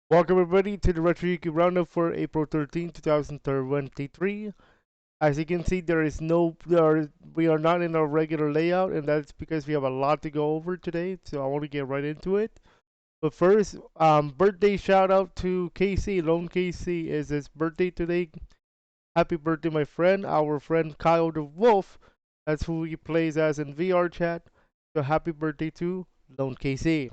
Welcome everybody to the Retro Yuuki Roundup for April 13th, 2023. As you can see, we are not in our regular layout, and that's because we have a lot to go over today. So I want to get right into it. But first, birthday shout out to KC. Lone KC is his birthday today. Happy birthday, my friend. Our friend Kyle the Wolf. That's who he plays as in VR chat. So happy birthday to Lone KC.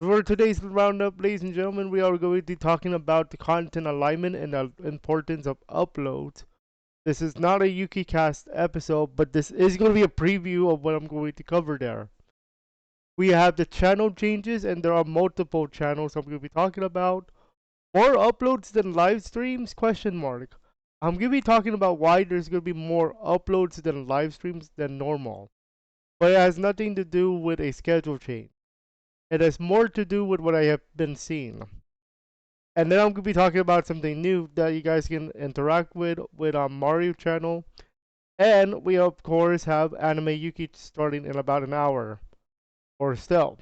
For today's roundup, ladies and gentlemen, we are going to be talking about the content alignment and the importance of uploads. This is not a Yuki cast episode, but this is going to be a preview of what I'm going to cover there. We have the channel changes, and there are multiple channels I'm going to be talking about. More uploads than live streams? Question mark. I'm going to be talking about why there's going to be more uploads than live streams than normal. But it has nothing to do with a schedule change. It has more to do with what I have been seeing. And then I'm gonna be talking about something new that you guys can interact with our Mario channel. And we of course have Anime Yuki starting in about an hour or so.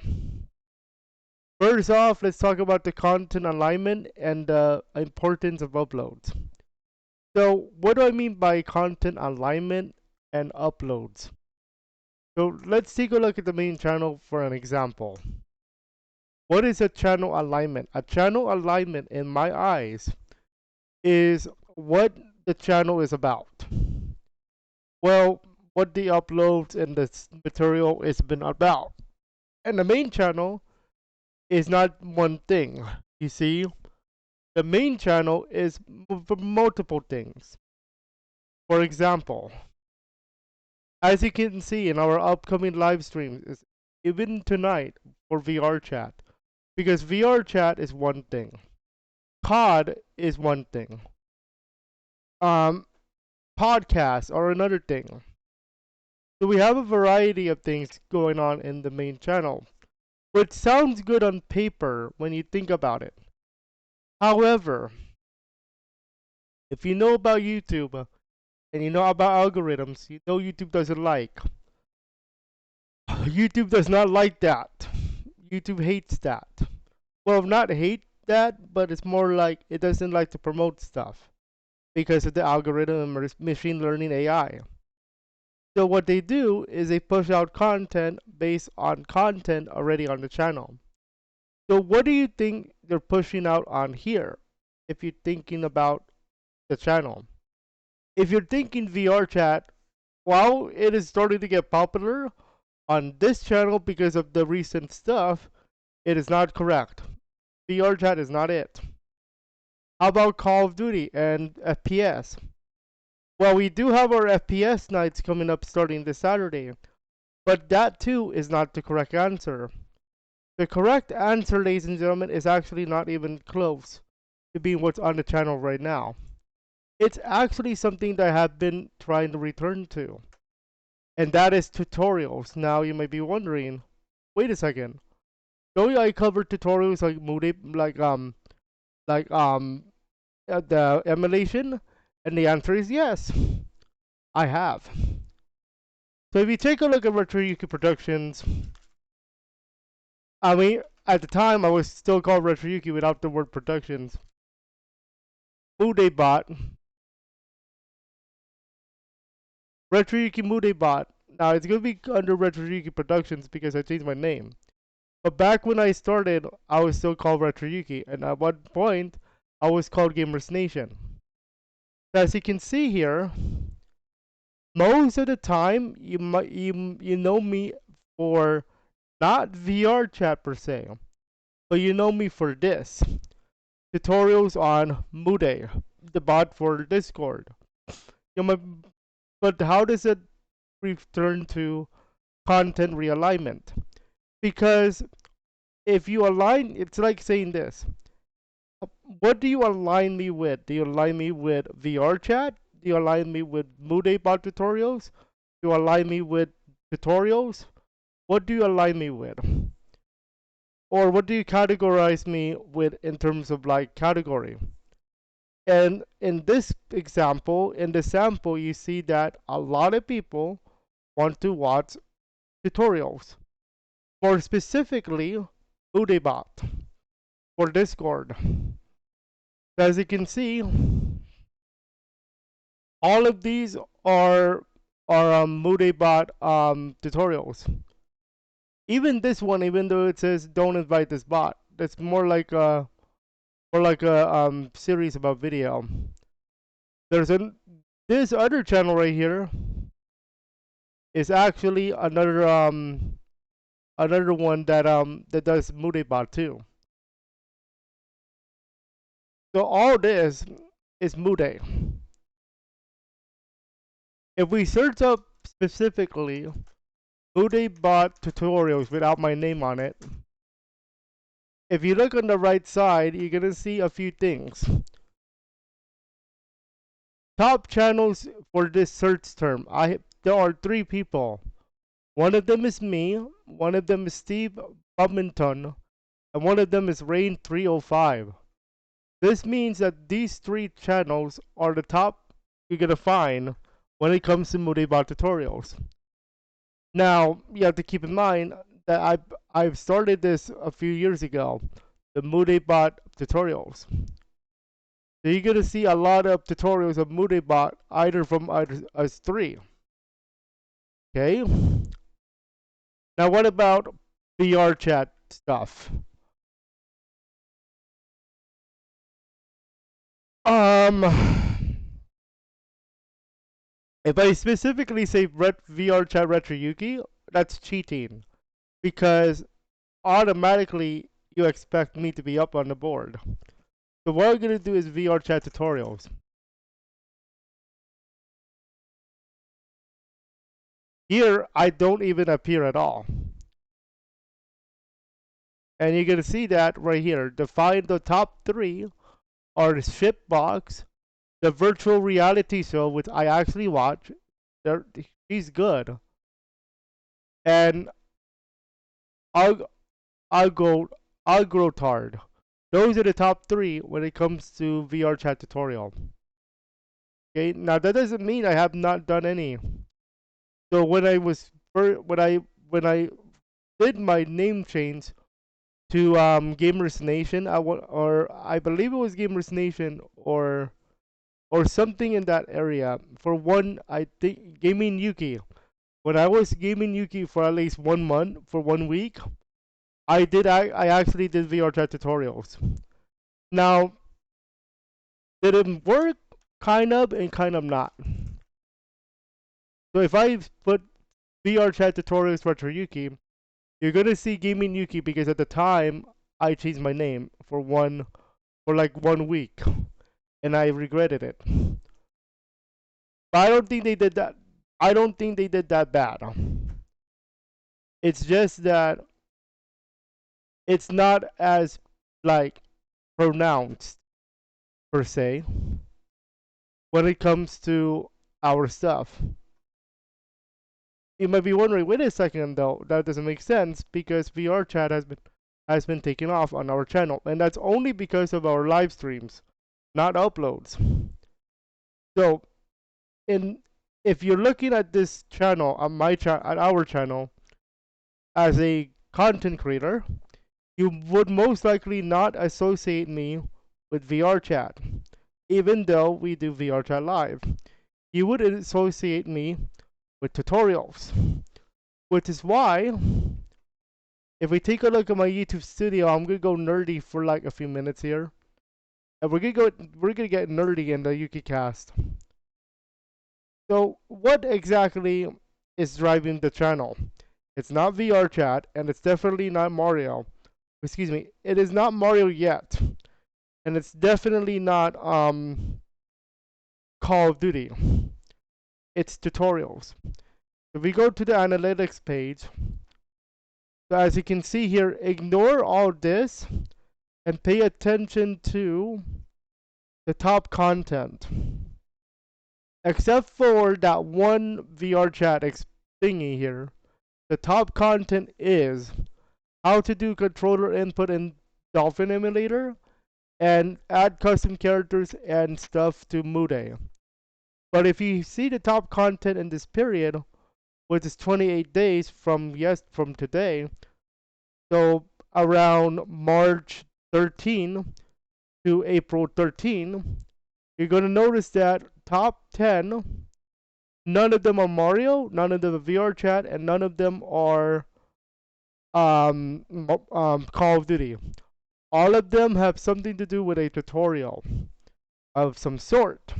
First off, let's talk about the content alignment and the importance of uploads. So, what do I mean by content alignment and uploads? So, let's take a look at the main channel for an example. What is a channel alignment? A channel alignment, in my eyes, is what the channel is about. Well, what the uploads and the material has been about. And the main channel is not one thing. You see, the main channel is for multiple things. For example, as you can see in our upcoming live streams, even tonight for VR chat, because VR chat is one thing, COD is one thing, podcasts are another thing. So we have a variety of things going on in the main channel, which sounds good on paper when you think about it. However, if you know about YouTube and you know about algorithms, you know YouTube doesn't like. YouTube does not like that. YouTube hates that. Well, not hate that, but it's more like it doesn't like to promote stuff because of the algorithm or machine learning AI. So what they do is they push out content based on content already on the channel. So what do you think they're pushing out on here if you're thinking about the channel? If you're thinking VR chat, while it is starting to get popular on this channel because of the recent stuff, it is not correct. VR chat is not it. How about Call of Duty and FPS? Well, we do have our FPS nights coming up starting this Saturday, but that too is not the correct answer. The correct answer, ladies and gentlemen, is actually not even close to being what's on the channel right now. It's actually something that I have been trying to return to, and that is tutorials. Now you may be wondering, wait a second, don't I cover tutorials like like the emulation? And the answer is yes, I have. So if you take a look at Retro Yuuki Productions, I mean, at the time I was still called Retro Yuuki without the word Productions. Mudebot, Retro Yuuki Mudebot. Now it's gonna be under Retro Yuuki Productions because I changed my name. But back when I started, I was still called Retro Yuuki, and at one point, I was called Gamers Nation. As you can see here, most of the time you know me for not VR chat per se, but you know me for this tutorials on Mude, the bot for Discord. You know, but how does it return to content realignment? Because if you align, it's like saying this. What do you align me with? Do you align me with VR chat? Do you align me with Mude bot tutorials? Do you align me with tutorials? What do you align me with? Or what do you categorize me with in terms of like category? And in this example, in the sample, you see that a lot of people want to watch tutorials. More specifically, Udebot. for Discord. As you can see, all of these are Moodebot tutorials. Even this one, even though it says don't invite this bot, that's more like a series about video. There's this other channel right here is actually another one that does Moodebot too. So all this is Moode. If we search up specifically Moodebot tutorials without my name on it, if you look on the right side, you're gonna see a few things. Top channels for this search term. There are 3 people. One of them is me, one of them is Steve Bumington, and one of them is Rain305. This means that these 3 channels are the top you're gonna find when it comes to Moodebot tutorials. Now, you have to keep in mind that I've started this a few years ago, the Moodebot tutorials. So you're gonna see a lot of tutorials of Moodebot either from us 3. Okay. Now what about VR chat stuff? If I specifically say VR chat retro Yuuki, that's cheating because automatically you expect me to be up on the board. So what I'm gonna do is VR chat tutorials. Here I don't even appear at all. And you're gonna see that right here. Define the top 3 are the Shipbox, the virtual reality show, which I actually watch. He's good. And I'll go Agrotard. Those are the top 3 when it comes to VR chat tutorial. Okay, now that doesn't mean I have not done any. So when I did my name change to Gamers Nation, I believe it was Gamers Nation or something in that area. For one, I think Gaming Yuuki. When I was Gaming Yuuki for at least 1 month, for 1 week, I actually did VR chat tutorials. Now, did it work? Kind of and kind of not. So if I put VR chat tutorials for Yuuki, you're gonna see Gaming Yuuki because at the time I changed my name for like 1 week, and I regretted it. But I don't think they did that. I don't think they did that bad. It's just that it's not as like pronounced per se when it comes to our stuff. You might be wondering, wait a second though, that doesn't make sense because VR chat has been taken off on our channel, and that's only because of our live streams, not uploads. So, if you're looking at this channel, on our channel, as a content creator, you would most likely not associate me with VR chat, even though we do VR chat live. You would associate me with tutorials, which is why if we take a look at my YouTube studio, I'm gonna go nerdy for like a few minutes here, and we're gonna get nerdy in the Yuuki cast. So what exactly is driving the channel? It's not VR chat, and it's definitely not Mario. Excuse me, it is not Mario yet, and it's definitely not Call of Duty. It's tutorials. If we go to the analytics page, so as you can see here, ignore all this and pay attention to the top content. Except for that one VR chat thingy here, the top content is how to do controller input in Dolphin Emulator and add custom characters and stuff to Moode. But if you see the top content in this period, which is 28 days from today, so around March 13 to April 13, you're going to notice that top 10, none of them are Mario, none of them are VR chat, and none of them are Call of Duty. All of them have something to do with a tutorial of some sort.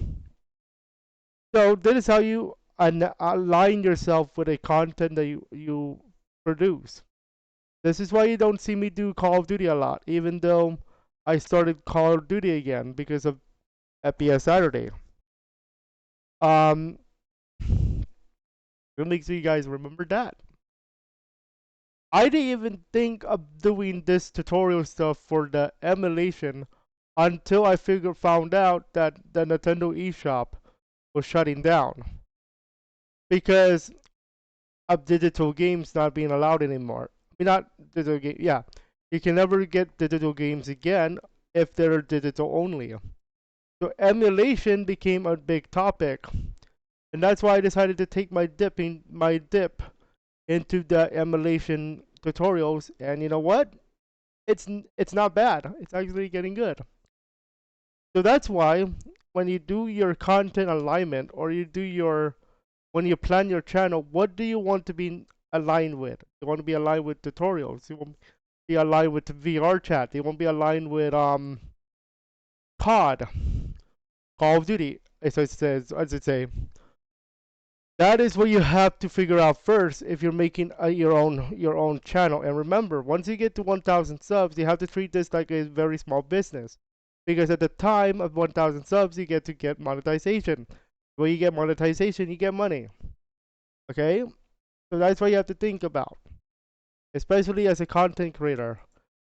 So this is how you align yourself with a content that you produce. This is why you don't see me do Call of Duty a lot, even though I started Call of Duty again because of FPS Saturday. Um, it makes you guys remember that. I didn't even think of doing this tutorial stuff for the emulation until I found out that the Nintendo eShop was shutting down because of digital games not being allowed anymore. I mean, not digital game. Yeah, you can never get digital games again if they're digital only. So emulation became a big topic, and that's why I decided to take my dip into the emulation tutorials. And you know what? It's not bad. It's actually getting good. So that's why when you do your content alignment or when you plan your channel, what do you want to be aligned with? You want to be aligned with tutorials. You want to be aligned with VR chat. You want to be aligned with COD, Call of Duty, as it says, as it say. That is what you have to figure out first if you're making your own channel. And remember, once you get to 1,000 subs, you have to treat this like a very small business, because at the time of 1,000 subs, you get monetization. When you get monetization, you get money. Okay, so that's what you have to think about, especially as a content creator.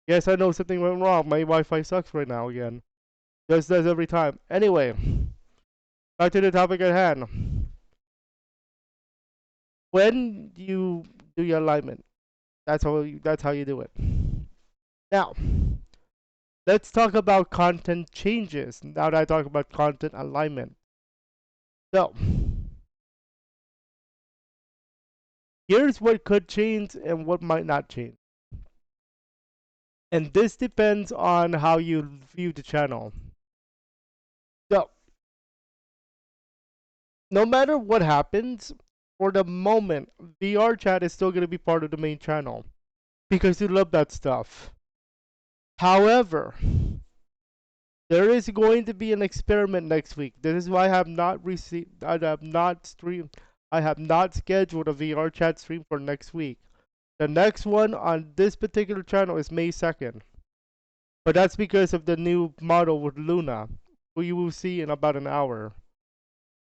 Yes, I know something went wrong. My Wi-Fi sucks right now again. Just does every time. Anyway, back to the topic at hand. When you do your alignment, that's how you do it. Now, let's talk about content changes. Now that I talk about content alignment. So, here's what could change and what might not change. And this depends on how you view the channel. So, no matter what happens, for the moment, VR chat is still going to be part of the main channel because you love that stuff. However, there is going to be an experiment next week. This is why I have not streamed, I have not scheduled a VR chat stream for next week. The next one on this particular channel is May 2nd. But that's because of the new model with Luna, who you will see in about an hour.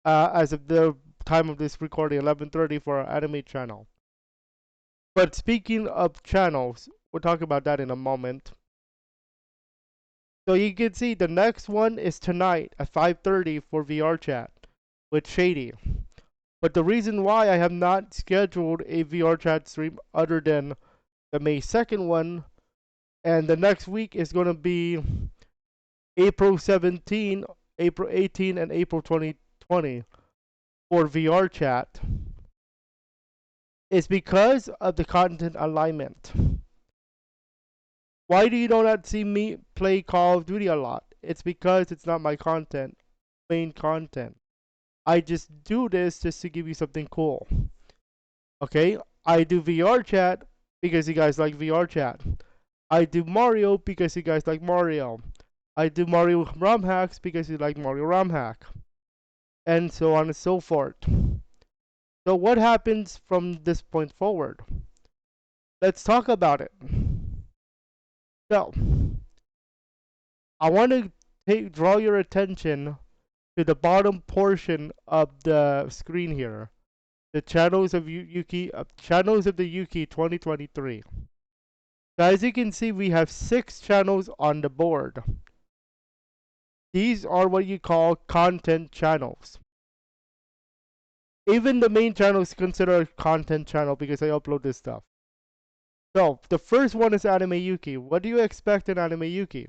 As of the time of this recording, 11:30 for our anime channel. But speaking of channels, we'll talk about that in a moment. So you can see the next one is tonight at 5:30 for VR chat with Shady. But the reason why I have not scheduled a VR chat stream other than the May 2nd one, and the next week is going to be April 17, April 18, and April 2020 for VR chat, is because of the content alignment. Why do you not see me play Call of Duty a lot? It's because it's not my main content. I just do this just to give you something cool. Okay? I do VR chat because you guys like VR chat. I do Mario because you guys like Mario. I do Mario ROM hacks because you like Mario ROM hack. And so on and so forth. So what happens from this point forward? Let's talk about it. So, I want to draw your attention to the bottom portion of the screen here. The channels of Yuuki, channels of the Yuuki 2023. So as you can see, we have 6 channels on the board. These are what you call content channels. Even the main channel is considered a content channel because I upload this stuff. So, the first one is Anime Yuuki. What do you expect in Anime Yuuki?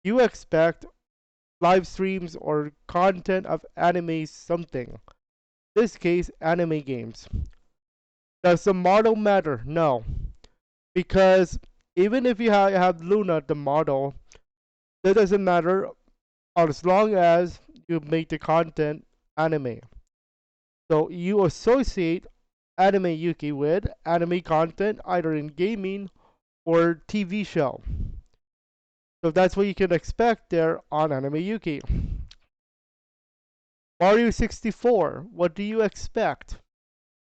You expect live streams or content of anime something. In this case, anime games. Does the model matter? No. Because Even if you have Luna, the model, that doesn't matter as long as you make the content anime. So you associate anime Yuuki with anime content either in gaming or TV show. So that's what you can expect there on Anime Yuuki. Mario 64, what do you expect?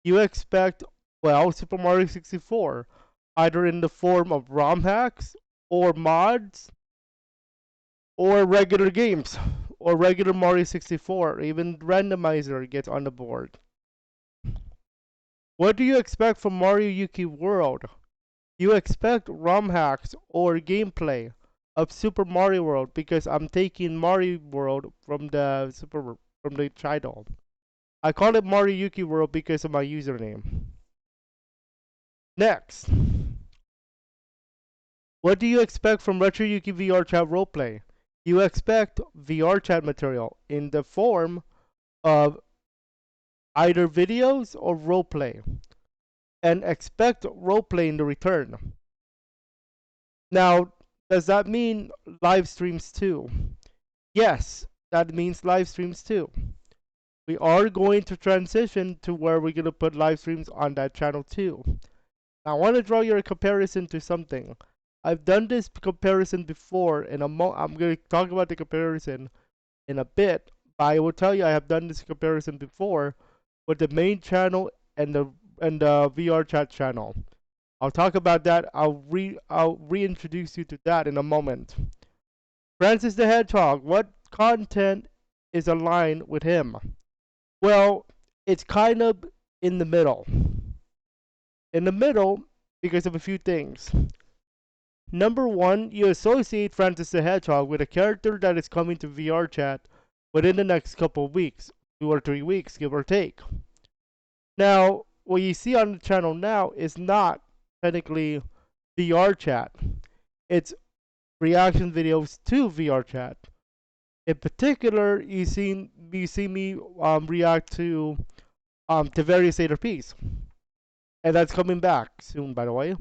You expect, well, Super Mario 64, either in the form of ROM hacks or mods or regular games or regular Mario 64, even randomizer gets on the board. What do you expect from Mario Yuuki World? You expect ROM hacks or gameplay of Super Mario World because I'm taking Mario World from the title. I call it Mario Yuuki World because of my username. Next, what do you expect from Retro Yuuki VR Chat Roleplay? You expect VR chat material in the form of either videos or roleplay, and expect roleplay in the return. Now, does that mean live streams too? Yes, that means live streams too. We are going to transition to where we're going to put live streams on that channel too. Now, I want to draw your comparison to something. I've done this comparison before, and I'm going to talk about the comparison in a bit, but I will tell you I have done this comparison before with the main channel and the VR chat channel. I'll talk about that. I'll reintroduce you to that in a moment. Francis the Hedgehog, what content is aligned with him? Well, it's kind of in the middle. In the middle because of a few things. Number one, you associate Francis the Hedgehog with a character that is coming to VR chat within the next couple of weeks, 2 or 3 weeks, give or take. Now, what you see on the channel now is not technically VR chat. It's reaction videos to VR chat. In particular, you see me react to various ARPs, and that's coming back soon, by the way.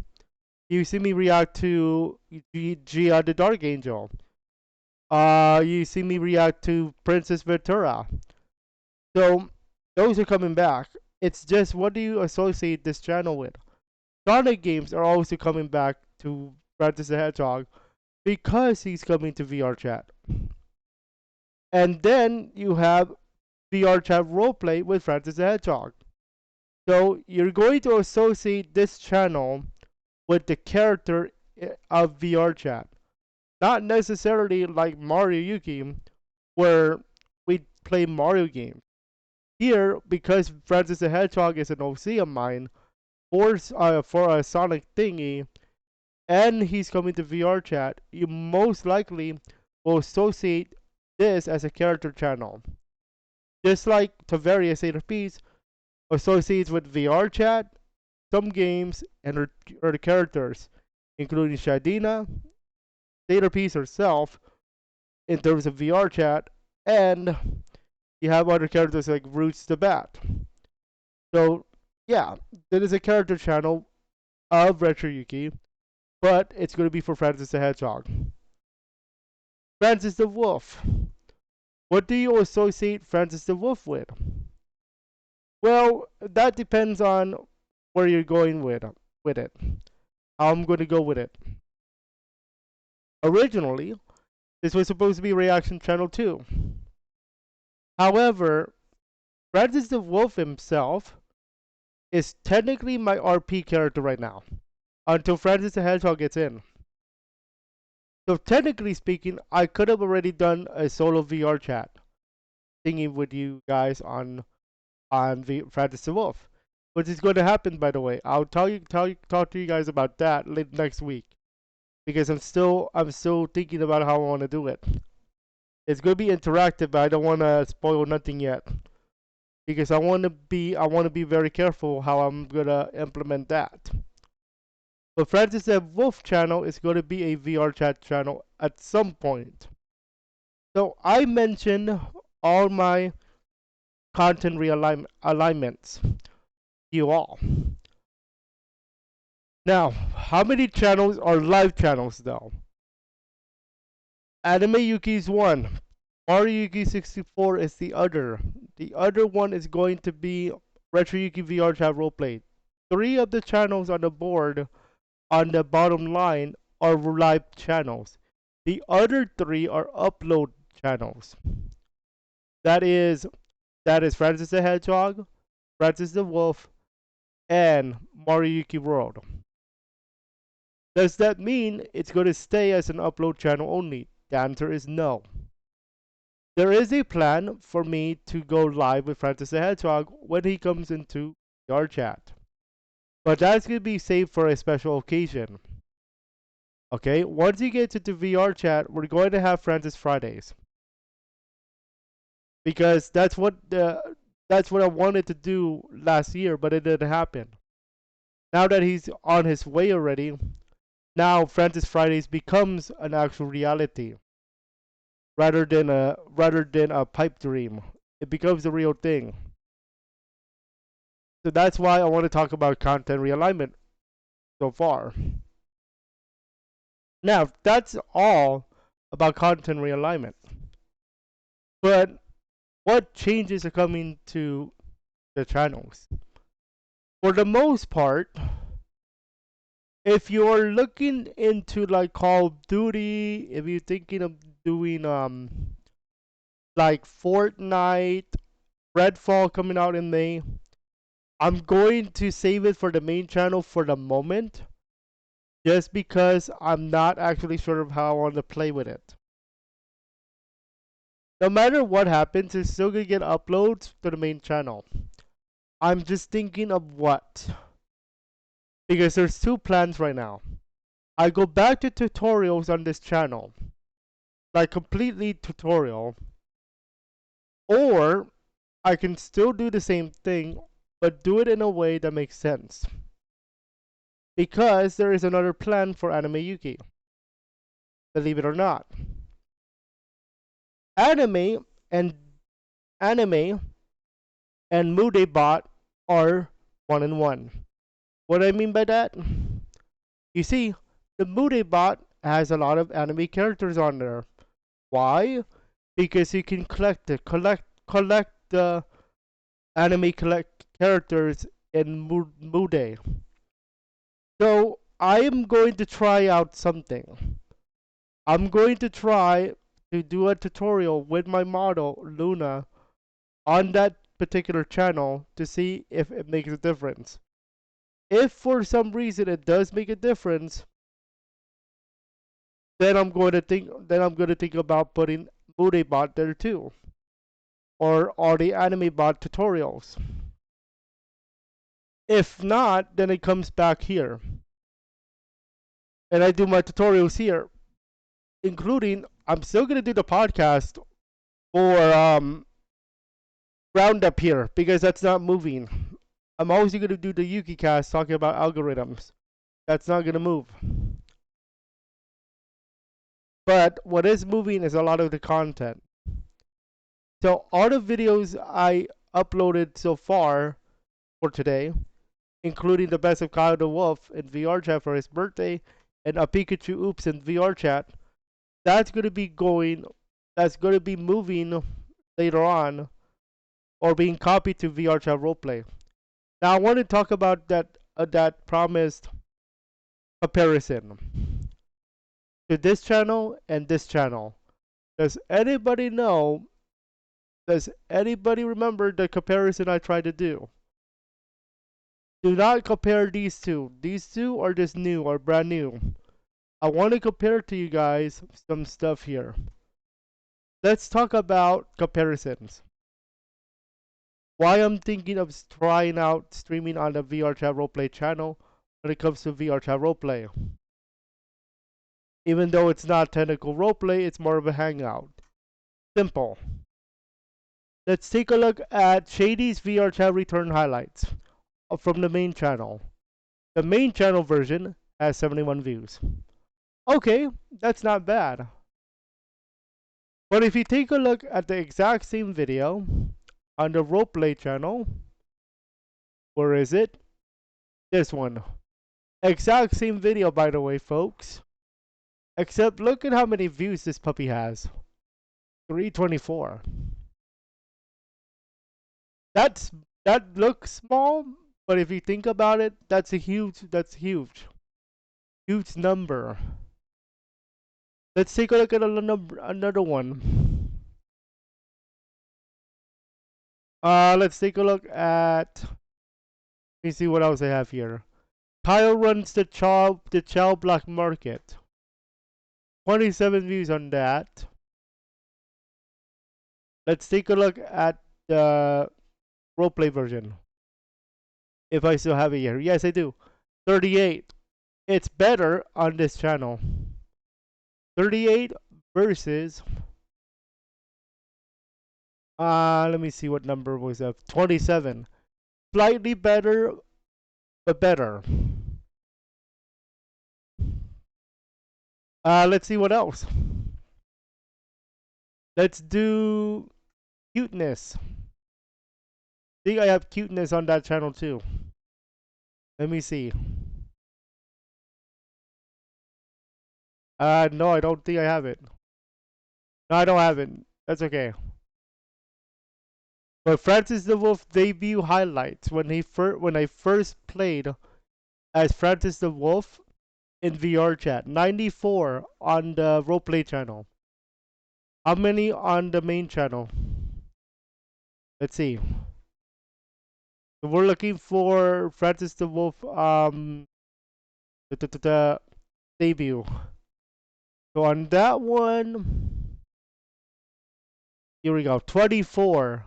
You see me react to Gia the Dark Angel. You see me react to Princess Ventura. So those are coming back. It's just what do you associate this channel with? Sonic games are also coming back to Francis the Hedgehog because he's coming to VR chat. And then you have VR chat roleplay with Francis the Hedgehog. So you're going to associate this channel with the character of VR chat. Not necessarily like Mario Yuuki, where we play Mario games. Here, because Francis the Hedgehog is an OC of mine, for a Sonic thingy, and he's coming to VR chat, you most likely will associate this as a character channel. Just like Tavarius ARPs associates with VR chat, some games, and her the characters, including Shadina, ARPs herself, in terms of VR chat, and you have other characters like Roots the Bat. So, yeah, that is a character channel of Retro Yuuki, but it's going to be for Francis the Hedgehog. Francis the Wolf. What do you associate Francis the Wolf with? Well, that depends on where you're going with it. How I'm going to go with it. Originally, this was supposed to be Reaction Channel 2. However, Francis the Wolf himself is technically my RP character right now, until Francis the Hedgehog gets in. So technically speaking, I could have already done a solo VR chat thingy with you guys on Francis the Wolf, which is going to happen, by the way. I'll talk to you guys about that next week, because I'm still thinking about how I want to do it. It's going to be interactive, but I don't want to spoil nothing yet, because I want to be very careful how I'm gonna implement that. But Francis the Wolf channel is going to be a VR chat channel at some point. So I mentioned all my content alignments to you all. Now, how many channels are live channels though? Anime Yuki is one. Mario Yuki 64 is the other. The other one is going to be Retro Yuki VR Chat Roleplay. Three of the channels on the board on the bottom line are live channels. The other three are upload channels. That is Francis the Hedgehog, Francis the Wolf, and Mario Yuki World. Does that mean it's going to stay as an upload channel only? The answer is no. There is a plan for me to go live with Francis the Hedgehog when he comes into our chat. But that's going to be saved for a special occasion. Okay, once he gets into VR chat, we're going to have Francis Fridays. Because that's what I wanted to do last year, but it didn't happen. Now that he's on his way already, now Francis Fridays becomes an actual reality rather than a pipe dream. It becomes a real thing. So that's why I want to talk about content realignment so far. Now, that's all about content realignment. But what changes are coming to the channels? For the most part, if you're looking into like Call of Duty, if you're thinking of doing like Fortnite, Redfall coming out in May, I'm going to save it for the main channel for the moment, just because I'm not actually sure of how I want to play with it. No matter what happens, it's still gonna get uploads to the main channel. I'm just thinking of what. Because there's two plans right now. I go back to tutorials on this channel. Like completely tutorial. Or I can still do the same thing, but do it in a way that makes sense. Because there is another plan for Anime Yuki. Believe it or not. Anime and Anime and Mudebot are one and one. What I mean by that? You see, the Mudebot has a lot of anime characters on there. Why? Because you can collect the anime characters in Mude. So I am going to try out something. I'm going to try to do a tutorial with my model Luna on that particular channel to see if it makes a difference. If for some reason it does make a difference, then I'm going to think about putting Mudebot there too. Or all the anime bot tutorials. If not, then it comes back here. And I do my tutorials here. Including, I'm still gonna do the podcast for Roundup here because that's not moving. I'm also gonna do the Yuki cast talking about algorithms. That's not gonna move. But what is moving is a lot of the content. So all the videos I uploaded so far for today, including the best of Kyle the Wolf in VR chat for his birthday, and a Pikachu Oops in VR chat, that's gonna be moving later on, or being copied to VR chat roleplay. Now I want to talk about that promised comparison to this channel and this channel. Does anybody know? Does anybody remember the comparison I tried to do? Do not compare these two. These two are just new or brand new. I want to compare to you guys some stuff here. Let's talk about comparisons. Why I'm thinking of trying out streaming on the VR Chat Roleplay channel when it comes to VR Chat Roleplay. Even though it's not technical roleplay, it's more of a hangout. Simple. Let's take a look at Shady's VR Chat Return highlights from the main channel. The main channel version has 71 views. Okay, that's not bad. But if you take a look at the exact same video on the roleplay channel, where is it? This one. Exact same video, by the way, folks. Except look at how many views this puppy has. 324. That's that looks small, but if you think about it, that's huge. Huge number. Let's take a look at another one. Let's take a look at. Let me see what else I have here. Kyle runs the Chow Black Market. 27 views on that. Let's take a look at the roleplay version. If I still have it here. Yes, I do. 38. It's better on this channel. 38 versus let me see what number was up. 27. Slightly better, but better. Let's see what else. Let's do cuteness. I think I have cuteness on that channel too. Let me see. No, I don't think I have it. No, I don't have it. That's okay. But Francis the Wolf debut highlights when I first played as Francis the Wolf in VR chat. 94 on the roleplay channel. How many on the main channel? Let's see. So we're looking for Francis the Wolf the debut. So on that one, here we go. 24.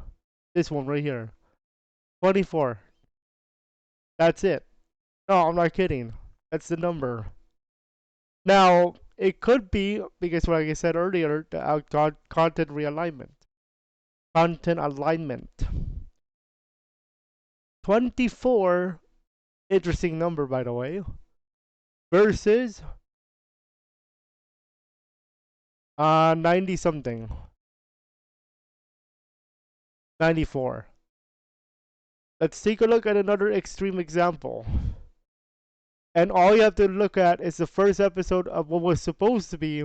This one right here. 24. That's it. No, I'm not kidding. That's the number. Now, it could be, because like I said earlier, the content realignment. Content alignment. 24, interesting number by the way, versus 90 something. 94. Let's take a look at another extreme example. And all you have to look at is the first episode of what was supposed to be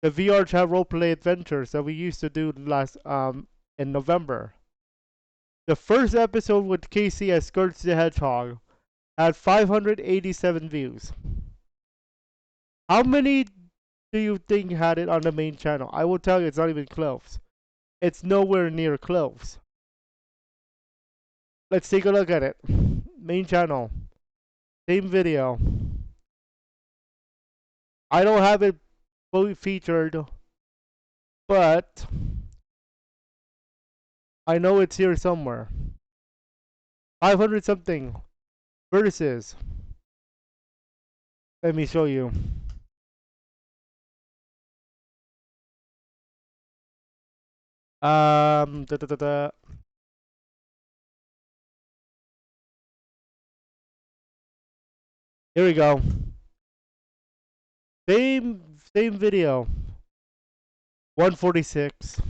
the VR chat roleplay adventures that we used to do last in November. The first episode with Casey as Skirts the Hedgehog had 587 views. How many do you think had it on the main channel? I will tell you, it's not even close. It's nowhere near close. Let's take a look at it. Main channel. Same video. I don't have it fully featured, but I know it's here somewhere. 500 something versus. Let me show you. Da, da, da, da. Here we go. Same video. 146.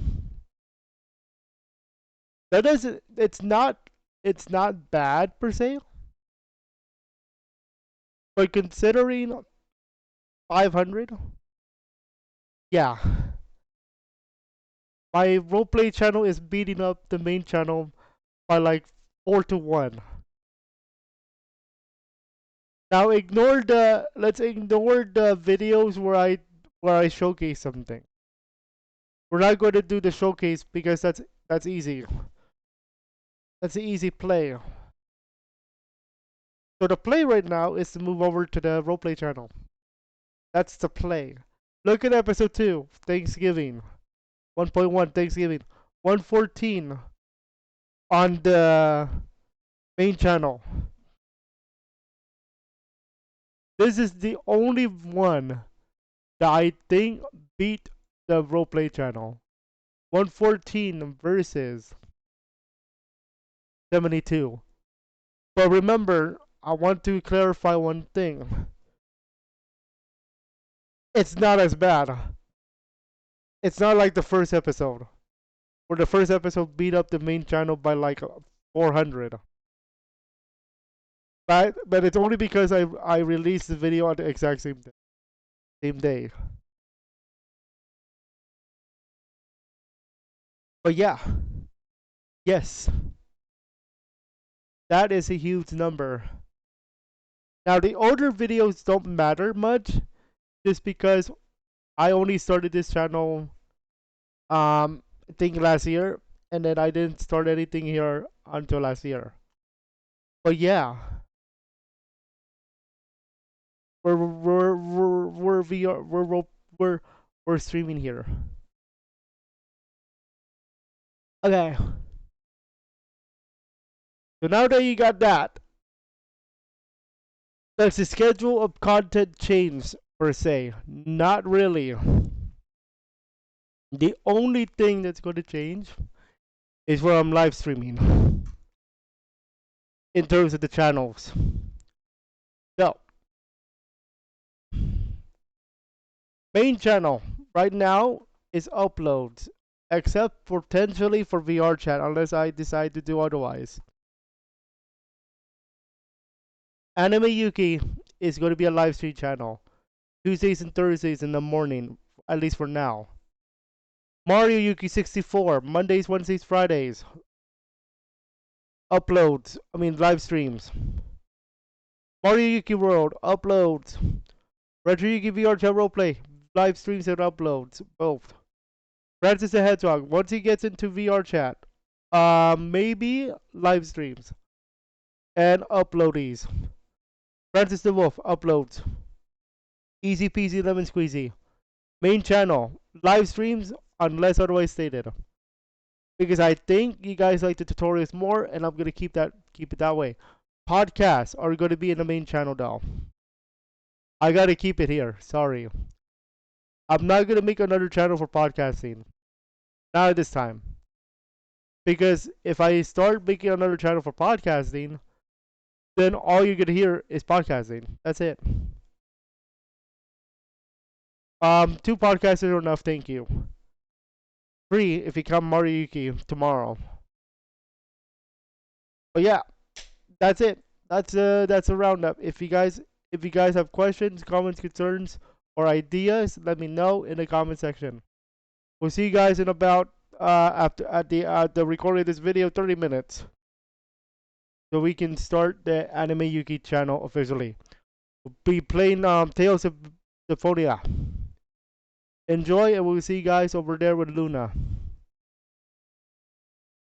That doesn't. It's not bad per se. But considering 500, yeah. My roleplay channel is beating up the main channel by like 4-1. Now let's ignore the videos where I showcase something. We're not going to do the showcase because that's easy. That's the easy play. So the play right now is to move over to the roleplay channel. That's the play. Look at episode 2, Thanksgiving. 1.1 Thanksgiving. 114 on the main channel. This is the only one that I think beat the roleplay channel. 114 versus 72. But remember, I want to clarify one thing. It's not as bad. It's not like the first episode, where the first episode beat up the main channel by like 400. but it's only because I released the video on the exact same day. But yeah, yes, that is a huge number. Now the older videos don't matter much, just because I only started this channel I think last year, and then I didn't start anything here until last year. But yeah, we're VR we're streaming here. Okay, so now that you got that, does the schedule of content change per se? Not really. The only thing that's going to change is where I'm live streaming in terms of the channels. So, main channel right now is uploads, except potentially for VR chat, unless I decide to do otherwise. Anime Yuki is going to be a live stream channel, Tuesdays and Thursdays in the morning, at least for now. Mario Yuki 64, Mondays, Wednesdays, Fridays. Uploads, I mean live streams. Mario Yuki World, uploads. Retro Yuki VR chat roleplay, live streams and uploads, both. Francis the Hedgehog, once he gets into VR chat, maybe live streams and uploadies. Francis the Wolf, uploads. Easy peasy lemon squeezy. Main channel, live streams unless otherwise stated. Because I think you guys like the tutorials more, and I'm gonna keep it that way. Podcasts are gonna be in the main channel though. I gotta keep it here. Sorry. I'm not gonna make another channel for podcasting. Not at this time. Because if I start making another channel for podcasting, then all you're gonna hear is podcasting. That's it. Two podcasts are enough, thank you. Three if you come Mariyuki tomorrow. But yeah, that's it. That's a roundup. If you guys have questions, comments, concerns, or ideas, let me know in the comment section. We'll see you guys in about after at the recording of this video 30 minutes. So we can start the Anime Yuki channel officially. We'll be playing Tales of Symphonia. Enjoy, and we'll see you guys over there with Luna.